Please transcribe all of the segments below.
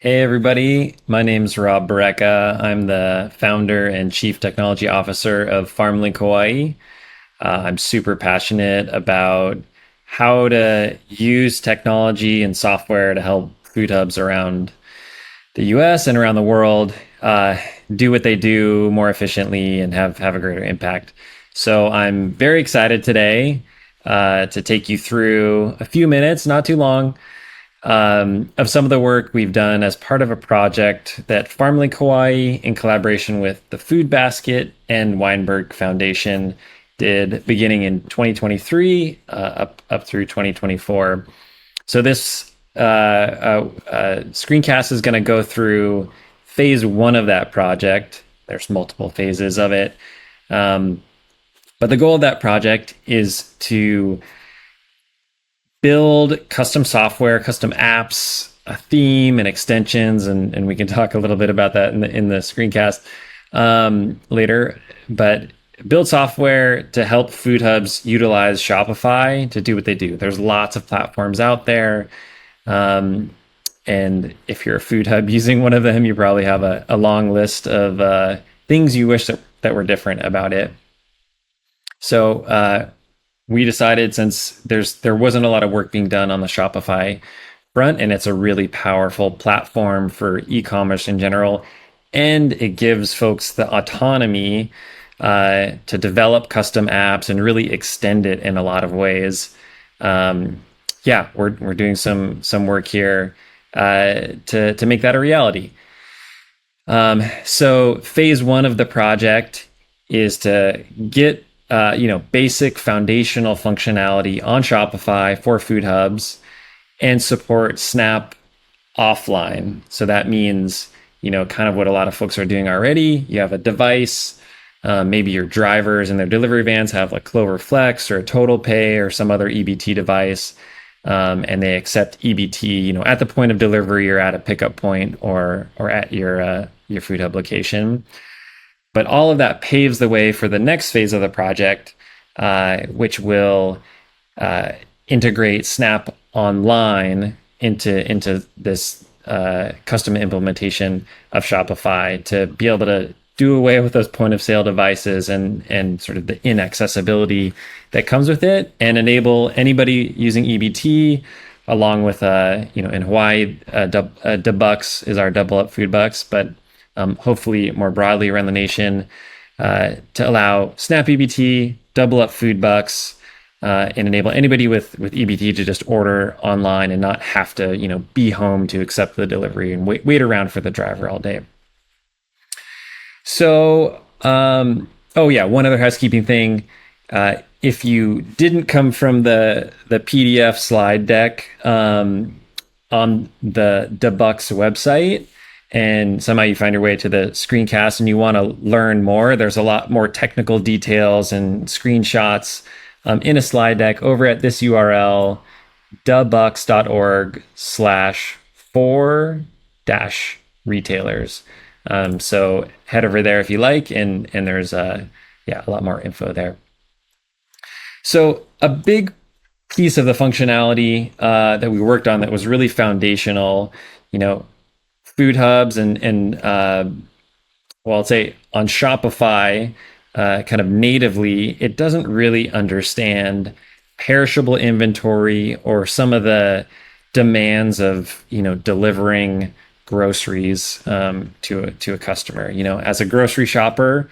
Hey everybody, my name's Rob Barreca. I'm the founder and chief technology officer of Farm Link Hawaiʻi. I'm super passionate about how to use technology and software to help food hubs around the US and around the world do what they do more efficiently and have a greater impact. So I'm very excited today to take you through a few minutes, not too long, of some of the work we've done as part of a project that Farm Link Hawaiʻi, in collaboration with the Food Basket and Weinberg Foundation, did beginning in 2023 up through 2024. So this screencast is going to go through phase one of that project. There's multiple phases of it. But the goal of that project is to build custom software, custom apps, a theme, and extensions, and we can talk a little bit about that in the screencast later. But build software to help food hubs utilize Shopify to do what they do. There's lots of platforms out there, and if you're a food hub using one of them, you probably have a long list of things you wish that were different about it. So we decided, since there wasn't a lot of work being done on the Shopify front, and it's a really powerful platform for e-commerce in general, and it gives folks the autonomy to develop custom apps and really extend it in a lot of ways. We're doing some work here to make that a reality. So phase one of the project is to get basic foundational functionality on Shopify for food hubs and support SNAP offline. So that means, kind of what a lot of folks are doing already. You have a device, maybe your drivers and their delivery vans have like Clover Flex or a Total Pay or some other EBT device. And they accept EBT, at the point of delivery or at a pickup point or at your food hub location. But all of that paves the way for the next phase of the project, which will integrate SNAP Online into this custom implementation of Shopify to be able to do away with those point of sale devices and sort of the inaccessibility that comes with it, and enable anybody using EBT, along with in Hawaii, Debucks is our double up food bucks, but hopefully more broadly around the nation, to allow SNAP EBT, double up food bucks, and enable anybody with EBT to just order online and not have to be home to accept the delivery and wait around for the driver all day. So, one other housekeeping thing. If you didn't come from the PDF slide deck on the Debucks website, and somehow you find your way to the screencast and you want to learn more, there's a lot more technical details and screenshots in a slide deck over at this URL, debucks.org/4-retailers. So head over there if you like, and there's a lot more info there. So a big piece of the functionality that we worked on that was really foundational, food hubs and I'd say on Shopify, kind of natively, it doesn't really understand perishable inventory or some of the demands of delivering groceries to a customer. As a grocery shopper,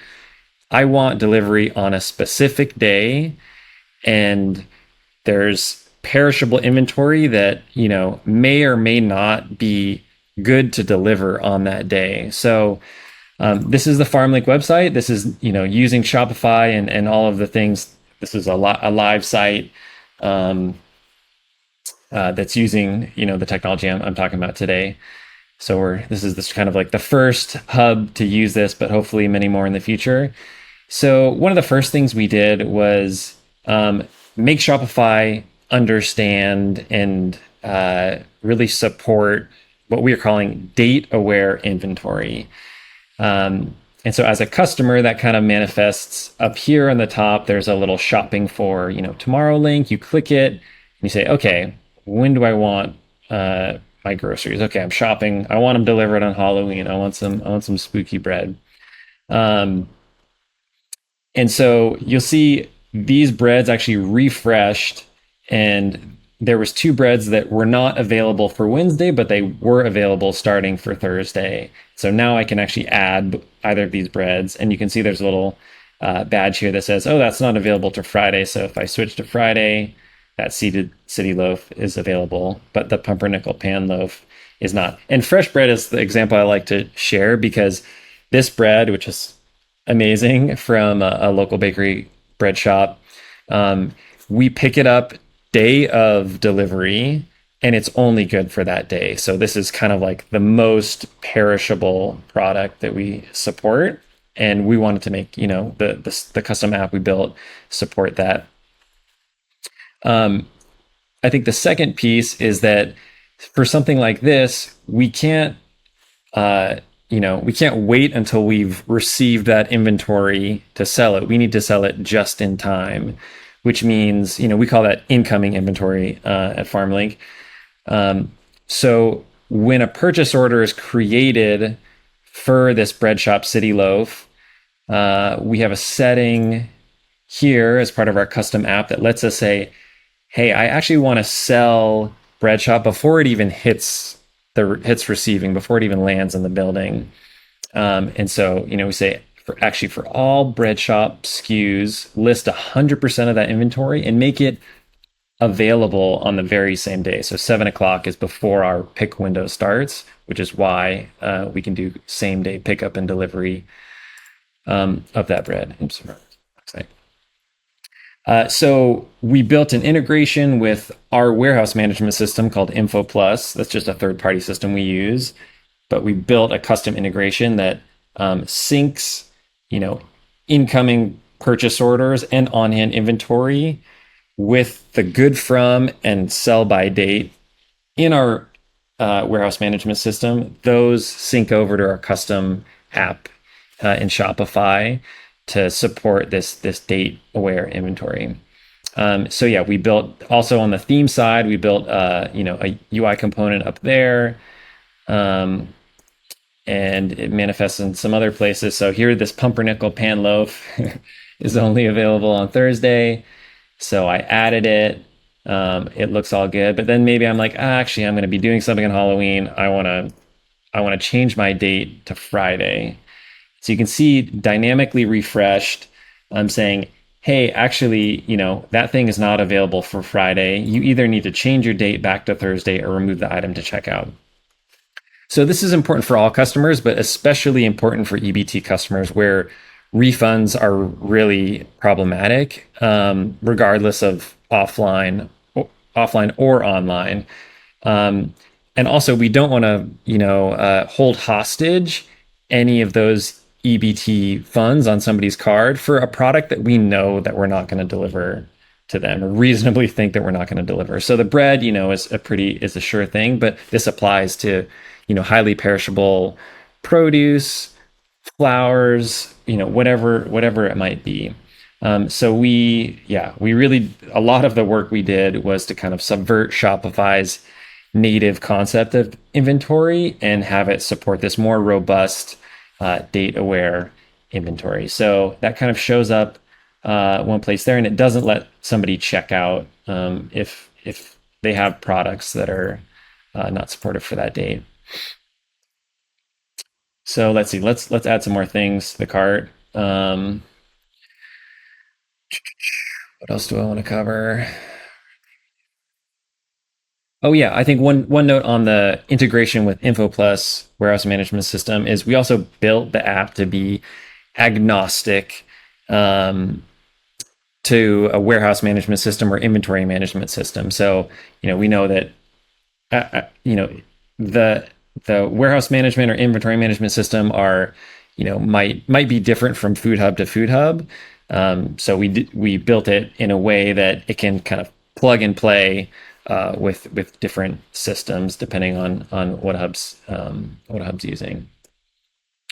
I want delivery on a specific day, and there's perishable inventory that may or may not be good to deliver on that day. So this is the FarmLink website. This is using Shopify and all of the things. This is a live site that's using the technology I'm talking about today. So this is kind of like the first hub to use this, but hopefully many more in the future. So one of the first things we did was make Shopify understand and really support what we are calling date-aware inventory. And so as a customer, that kind of manifests up here on the top. There's a little shopping for tomorrow link. You click it and you say, okay, when do I want my groceries. Okay, I'm shopping. I want them delivered on Halloween. I want some spooky bread. Um, and so you'll see these breads actually refreshed, and there was two breads that were not available for Wednesday, but they were available starting for Thursday. So now I can actually add either of these breads, and you can see there's a little badge here that says, "Oh, that's not available to Friday." So if I switch to Friday, that seeded city loaf is available, but the pumpernickel pan loaf is not. And fresh bread is the example I like to share because this bread, which is amazing from a local bakery bread shop. Um, we pick it up day of delivery and it's only good for that day. So this is kind of like the most perishable product that we support. And we wanted to make, the custom app we built support that. I think the second piece is that for something like this, we can't we can't wait until we've received that inventory to sell it. We need to sell it just in time, which means, we call that incoming inventory at FarmLink. So when a purchase order is created for this bread shop City Loaf, we have a setting here as part of our custom app that lets us say, hey, I actually want to sell bread shop before it even hits receiving, before it even lands in the building. And so, we say for all bread shop SKUs, list 100% of that inventory and make it available on the very same day. So 7 o'clock is before our pick window starts, which is why we can do same day pickup and delivery of that bread. Oops, sorry. So we built an integration with our warehouse management system called Info Plus. That's just a third-party system we use, but we built a custom integration that syncs, incoming purchase orders and on-hand inventory with the good from and sell by date in our warehouse management system. Those sync over to our custom app in Shopify to support this date aware inventory. So yeah, we built also on the theme side, we built a UI component up there. And it manifests in some other places. So here, this pumpernickel pan loaf is only available on Thursday. So I added it. It looks all good, but then maybe I'm like, actually, I'm going to be doing something on Halloween. I want to change my date to Friday. So you can see dynamically refreshed. I'm saying, hey, actually, that thing is not available for Friday. You either need to change your date back to Thursday or remove the item to checkout. So this is important for all customers, but especially important for EBT customers where refunds are really problematic, regardless of offline or online. And also, we don't want to, hold hostage any of those EBT funds on somebody's card for a product that we know that we're not going to deliver to them, or reasonably think that we're not going to deliver. So the bread, is a sure thing, but this applies to, highly perishable produce, flours, whatever it might be. So we really, a lot of the work we did was to kind of subvert Shopify's native concept of inventory and have it support this more robust date aware inventory. So that kind of shows up one place there, and it doesn't let somebody check out if they have products that are not supported for that date. So let's see. Let's add some more things to the cart. What else do I want to cover? Oh yeah, I think one note on the integration with InfoPlus warehouse management system is we also built the app to be agnostic to a warehouse management system or inventory management system. So we know that the warehouse management or inventory management system are might be different from Food Hub to Food Hub. So we built it in a way that it can kind of plug and play with different systems depending on what hub's using.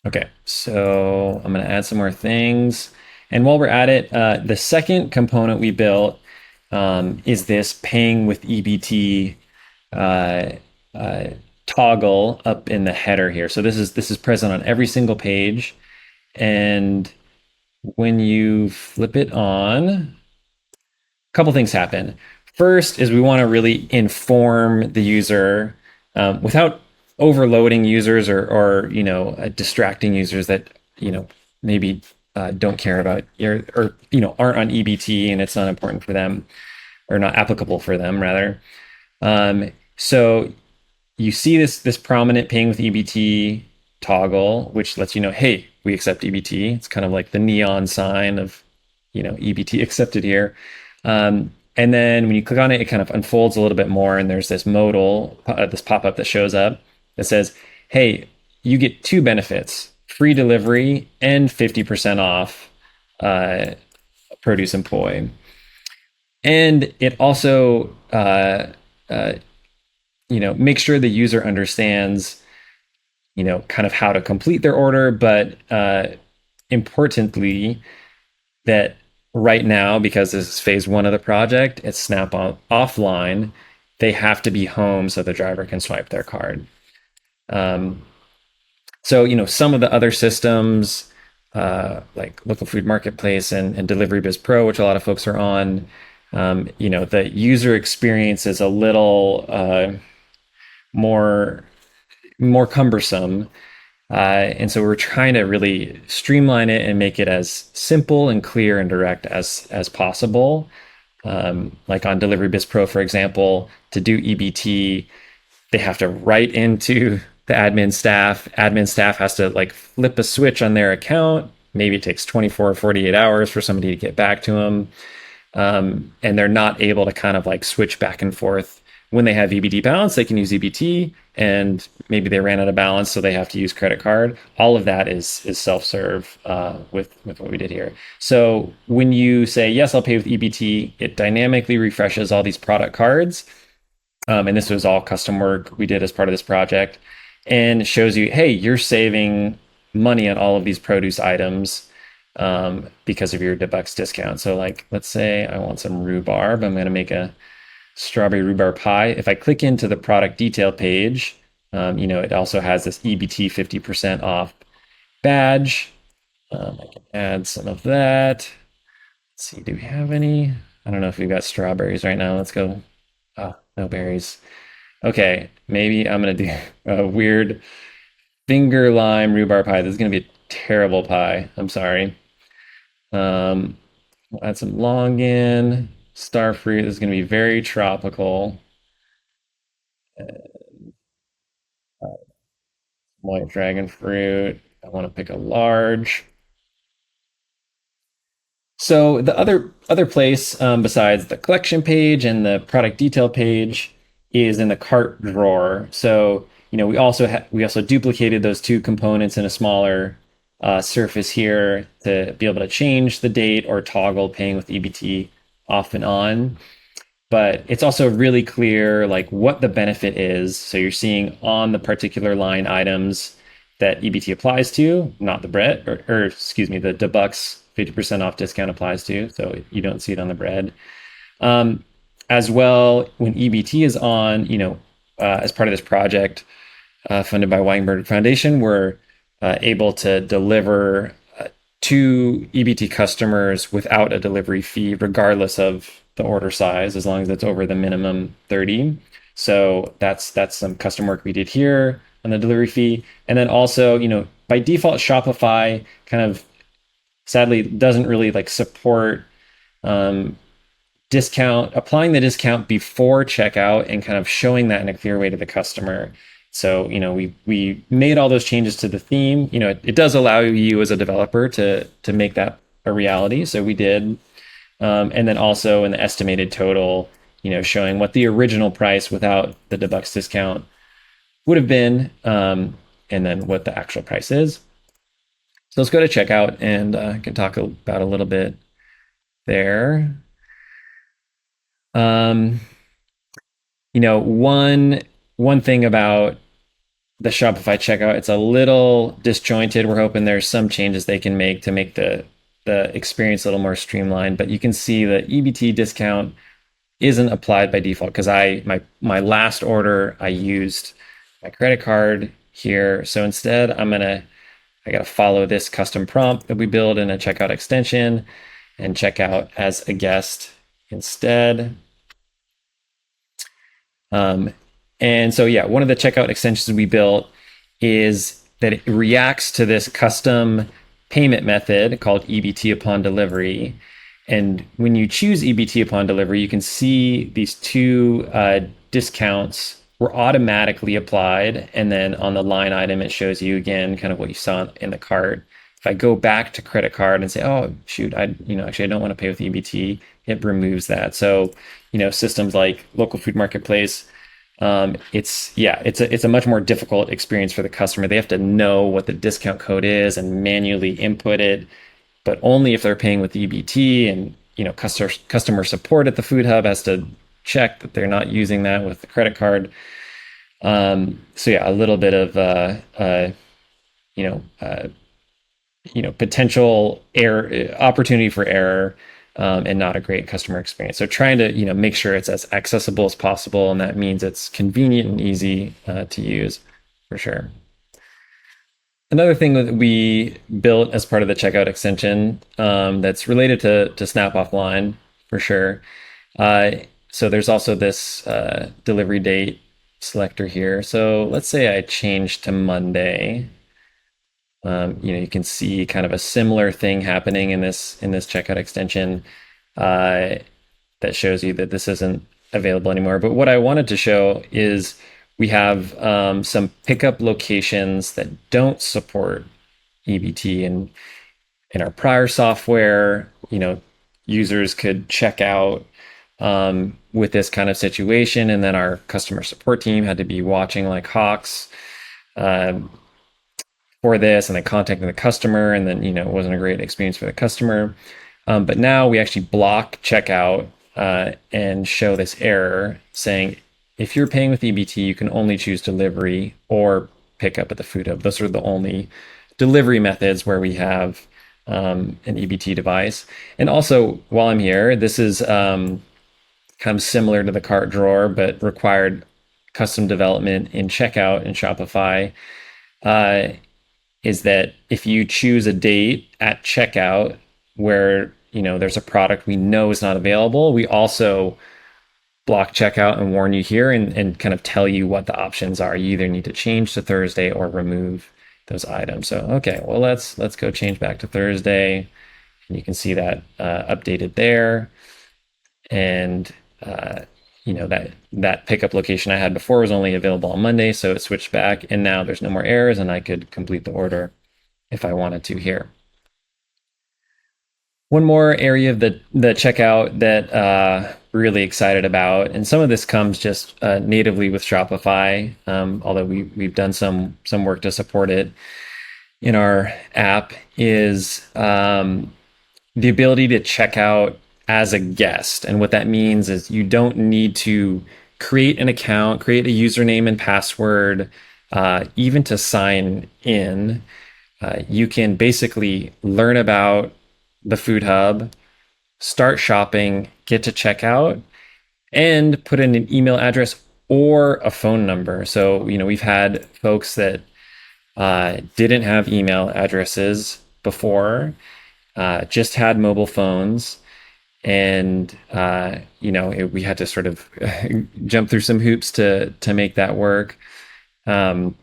Okay, so I'm going to add some more things, and while we're at it, the second component we built is this paying with EBT uh, toggle up in the header here. So this is present on every single page, and when you flip it on, a couple things happen. First is we want to really inform the user without overloading users or distracting users that maybe don't care about your or aren't on EBT and it's not important for them or not applicable for them rather. So you see this prominent paying with EBT toggle, which lets you know, hey, we accept EBT. It's kind of like the neon sign of, EBT accepted here. And then when you click on it, it kind of unfolds a little bit more, and there's this modal, this pop-up that shows up that says, hey, you get two benefits: free delivery and 50% off produce employee. And it also make sure the user understands, kind of how to complete their order, but importantly, that right now, because this is phase one of the project, it's SNAP offline. They have to be home so the driver can swipe their card. So, some of the other systems, like Local Food Marketplace and Delivery Biz Pro, which a lot of folks are on, the user experience is a little more cumbersome. And so we're trying to really streamline it and make it as simple and clear and direct as possible. Like on Delivery Biz Pro, for example, to do EBT, they have to write into the admin staff. Admin staff has to like flip a switch on their account. Maybe it takes 24 or 48 hours for somebody to get back to them. And they're not able to kind of like switch back and forth. When they have EBT balance, they can use EBT, and maybe they ran out of balance, so they have to use credit card. All of that is self-serve with what we did here. So when you say, yes, I'll pay with EBT, it dynamically refreshes all these product cards. And this was all custom work we did as part of this project, and shows you, hey, you're saving money on all of these produce items because of your debucks discount. So like, let's say I want some rhubarb. I'm going to make a strawberry rhubarb pie. If I click into the product detail page, it also has this EBT 50% off badge. I can add some of that. Let's see, do we have any? I don't know if we've got strawberries right now. Let's go. Oh, no berries. Okay, maybe I'm going to do a weird finger lime rhubarb pie. This is going to be a terrible pie. I'm sorry. We'll add some longan, star fruit. This is going to be very tropical. White dragon fruit. I want to pick a large. So the other place besides the collection page and the product detail page is in the cart drawer. So we also duplicated those two components in a smaller surface here to be able to change the date or toggle paying with EBT off and on. But it's also really clear like what the benefit is. So you're seeing on the particular line items that EBT applies to, not the bread, or excuse me, the debucks 50% off discount applies to. So you don't see it on the bread. As well, when EBT is on, as part of this project funded by Weinberg Foundation, we're able to deliver to EBT customers without a delivery fee, regardless of the order size, as long as it's over the minimum 30. So that's some custom work we did here on the delivery fee. And then also, by default, Shopify kind of sadly doesn't really like support applying the discount before checkout and kind of showing that in a clear way to the customer. So, we made all those changes to the theme. It does allow you as a developer to make that a reality. So we did. And then also in the estimated total, showing what the original price without the debucks discount would have been, and then what the actual price is. So let's go to checkout, and I can talk about a little bit there. One thing about the Shopify checkout, it's a little disjointed. We're hoping there's some changes they can make to make the experience a little more streamlined. But you can see the EBT discount isn't applied by default because my last order I used my credit card here. So instead, I got to follow this custom prompt that we build in a checkout extension and check out as a guest instead. Um, and so, yeah, one of the checkout extensions we built is that it reacts to this custom payment method called EBT upon delivery. And when you choose EBT upon delivery, you can see these two discounts were automatically applied. And then on the line item, it shows you again kind of what you saw in the cart. If I go back to credit card and say, oh, shoot, actually, I don't want to pay with EBT, it removes that. So, systems like local food marketplace, it's a much more difficult experience for the customer. They have to know what the discount code is and manually input it, but only if they're paying with EBT. And customer support at the food hub has to check that they're not using that with the credit card. So yeah, a little bit of you know uh, potential error, opportunity for error, and not a great customer experience. So trying to make sure it's as accessible as possible, and that means it's convenient and easy to use, for sure. Another thing that we built as part of the checkout extension, that's related to Snap Offline, for sure. Uh, so there's also this delivery date selector here. So let's say I change to Monday. You can see kind of a similar thing happening in this checkout extension, uh, that shows you that this isn't available anymore. But what I wanted to show is we have some pickup locations that don't support EBT, and in our prior software, users could check out with this kind of situation, and then our customer support team had to be watching like hawks. Um, for this, and then contacting the customer, and then it wasn't a great experience for the customer. But now we actually block checkout and show this error saying if you're paying with EBT, you can only choose delivery or pick up at the food hub. Those are the only delivery methods where we have an EBT device. And also, while I'm here, this is kind of similar to the cart drawer, but required custom development in checkout in Shopify. Uh, is that if you choose a date at checkout where there's a product we know is not available, we also block checkout and warn you here, and kind of tell you what the options are. You either need to change to Thursday or remove those items. So okay, well, let's go change back to Thursday, and you can see that updated there. And that pickup location I had before was only available on Monday, so it switched back, and now there's no more errors, and I could complete the order if I wanted to here. One more area of the checkout that we're really excited about, and some of this comes just natively with Shopify, although we've done some work to support it in our app, is the ability to check out as a guest. And what that means is you don't need to create an account, create a username and password, even to sign in. You can basically learn about the food hub, start shopping, get to checkout, and put in an email address or a phone number. So, we've had folks that didn't have email addresses before, just had mobile phones. And we had to sort of jump through some hoops to make that work. But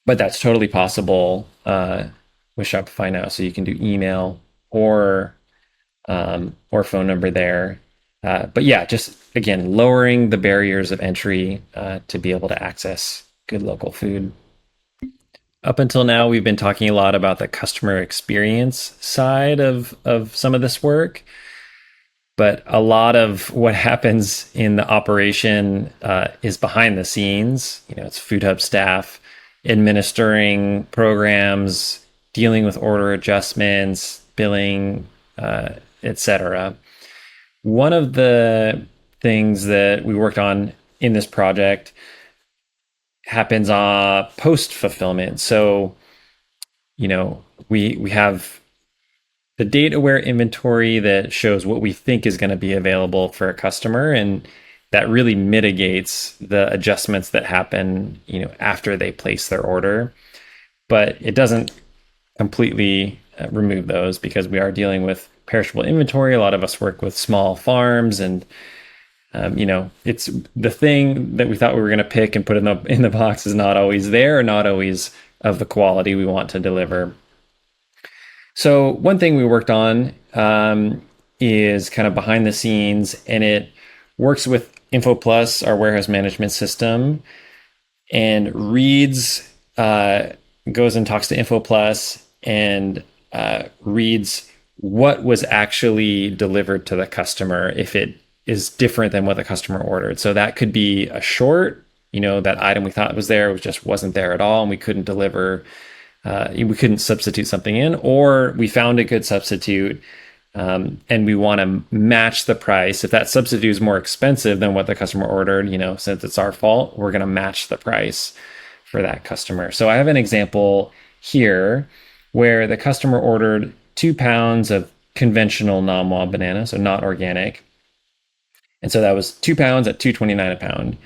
that's totally possible with Shopify now. So you can do email or phone number there. But yeah, just again lowering the barriers of entry to be able to access good local food. Up until now, we've been talking a lot about the customer experience side of some of this work. But a lot of what happens in the operation is behind the scenes. It's food hub staff administering programs, dealing with order adjustments, billing, etc. One of the things that we worked on in this project happens post fulfillment. So, we have the date aware inventory that shows what we think is going to be available for a customer, and that really mitigates the adjustments that happen, after they place their order. But it doesn't completely remove those, because we are dealing with perishable inventory. A lot of us work with small farms, and it's the thing that we thought we were going to pick and put in the box is not always there, or not always of the quality we want to deliver. So one thing we worked on is kind of behind the scenes, and it works with InfoPlus, our warehouse management system, and reads, goes and talks to InfoPlus and reads what was actually delivered to the customer if it is different than what the customer ordered. So that could be a short, that item we thought was there just wasn't there at all, and we couldn't deliver, we couldn't substitute something in, or we found a good substitute, and we want to match the price. If that substitute is more expensive than what the customer ordered, since it's our fault, we're going to match the price for that customer. So I have an example here where the customer ordered 2 pounds of conventional non-mob banana, so not organic. And so that was 2 pounds at $2.29 a pound.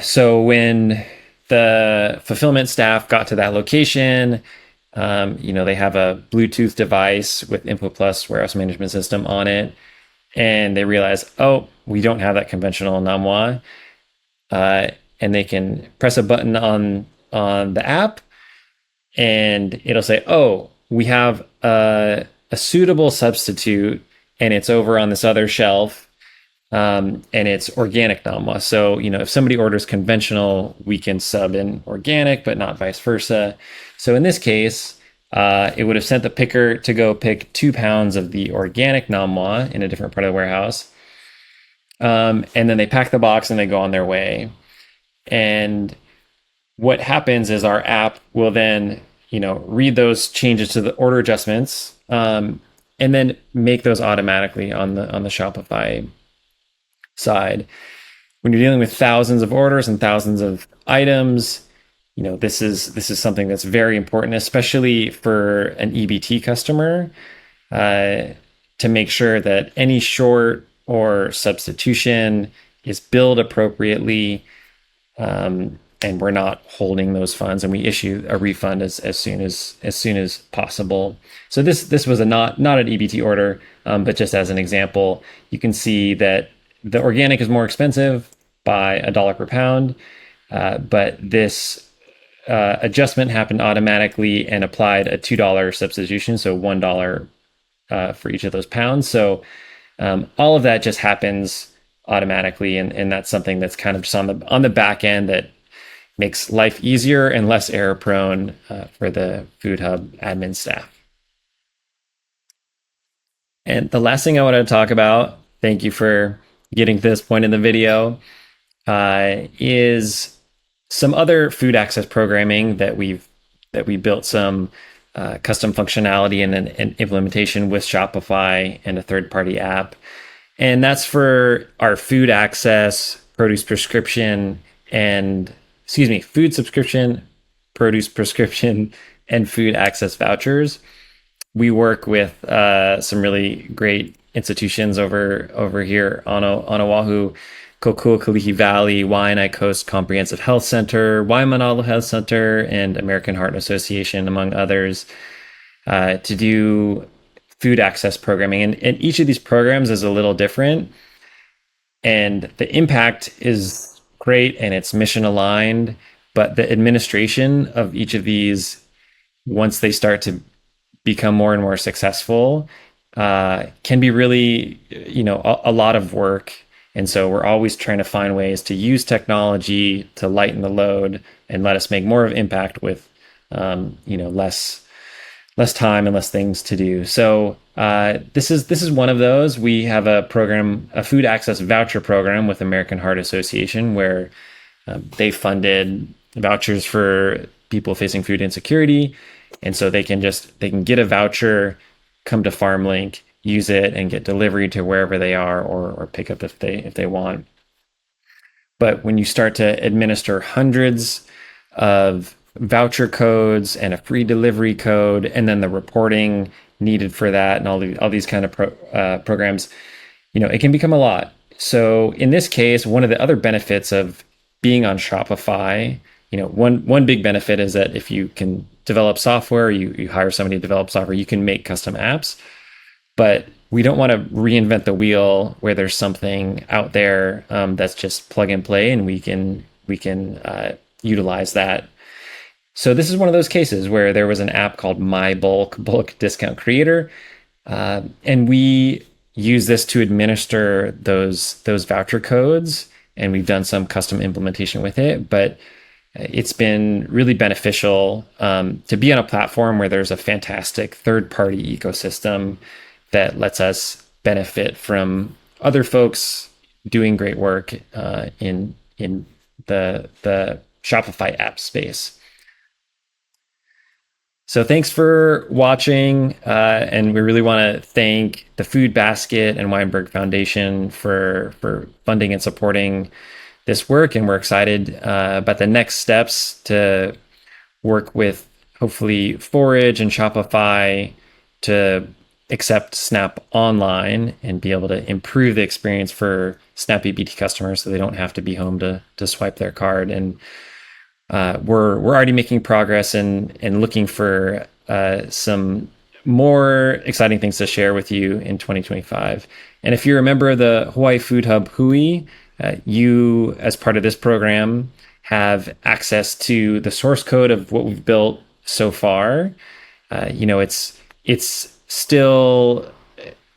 So when the fulfillment staff got to that location, they have a Bluetooth device with InfoPlus warehouse management system on it, and they realize, oh, we don't have that conventional Namwa, and they can press a button on the app, and it'll say, oh, we have a suitable substitute, and it's over on this other shelf. And it's organic Namwa. So, if somebody orders conventional, we can sub in organic, but not vice versa. So in this case, it would have sent the picker to go pick 2 pounds of the organic Namwa in a different part of the warehouse. And then they pack the box and they go on their way. And what happens is our app will then, read those changes to the order adjustments, and then make those automatically on the Shopify side. When you're dealing with thousands of orders and thousands of items, this is something that's very important, especially for an EBT customer, to make sure that any short or substitution is billed appropriately, and we're not holding those funds, and we issue a refund as soon as possible. So this was not an EBT order, but just as an example, you can see that the organic is more expensive by $1 per pound, but this adjustment happened automatically and applied a $2 substitution, so $1 for each of those pounds. So all of that just happens automatically, and that's something that's kind of just on the back end that makes life easier and less error prone for the Food Hub admin staff. And the last thing I want to talk about, thank you for getting to this point in the video, is some other food access programming that we built some custom functionality and implementation with Shopify and a third-party app. And that's for our food access, produce prescription, food subscription, produce prescription, and food access vouchers. We work with some really great institutions over here on Oahu: Kokua Kalihi Valley, Waianae Coast Comprehensive Health Center, Waimanalo Health Center, and American Heart Association, among others, to do food access programming. And each of these programs is a little different, and the impact is great and it's mission aligned, but the administration of each of these, once they start to become more and more successful, can be really, a lot of work. And so we're always trying to find ways to use technology to lighten the load and let us make more of impact with, less time and less things to do. So this is one of those. We have a program, a food access voucher program with American Heart Association, where they funded vouchers for people facing food insecurity. And so they can get a voucher, come to Farm Link, use it, and get delivery to wherever they are, or pick up if they want. But when you start to administer hundreds of voucher codes and a free delivery code, and then the reporting needed for that, and all these kind of programs, it can become a lot. So in this case, one of the other benefits of being on Shopify, one big benefit is that if you can develop software, you hire somebody to develop software, you can make custom apps. But we don't want to reinvent the wheel where there's something out there that's just plug and play, and we can utilize that. So this is one of those cases where there was an app called My Bulk Discount Creator, and we use this to administer those voucher codes, and we've done some custom implementation with it. But it's been really beneficial to be on a platform where there's a fantastic third-party ecosystem that lets us benefit from other folks doing great work in the Shopify app space. So thanks for watching, and we really want to thank the Food Basket and Weinberg Foundation for funding and supporting this work, and we're excited about the next steps to work with hopefully Forage and Shopify to accept SNAP Online and be able to improve the experience for SNAP EBT customers so they don't have to be home to swipe their card. And we're already making progress and looking for some more exciting things to share with you in 2025. And if you're a member of the Hawaii Food Hub Hui, you, as part of this program, have access to the source code of what we've built so far. It's still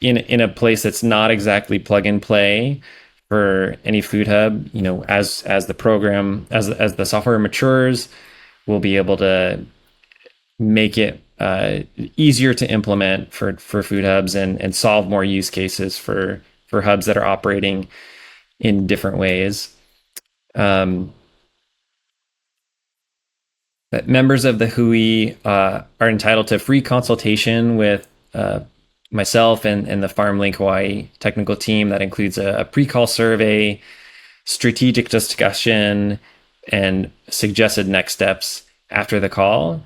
in a place that's not exactly plug and play for any food hub. As the program, as the software matures, we'll be able to make it easier to implement for food hubs and solve more use cases for hubs that are operating in different ways. But members of the Hui are entitled to free consultation with myself and the Farm Link Hawaiʻi technical team. That includes a pre-call survey, strategic discussion, and suggested next steps after the call.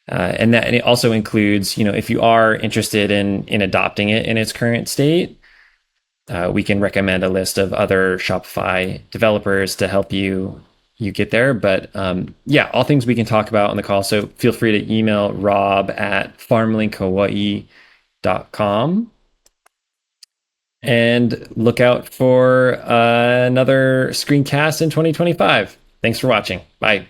And it also includes, if you are interested in adopting it in its current state, we can recommend a list of other Shopify developers to help you get there. But all things we can talk about on the call. So feel free to email rob@farmlinkhawaii.com, and look out for another screencast in 2025. Thanks for watching. Bye.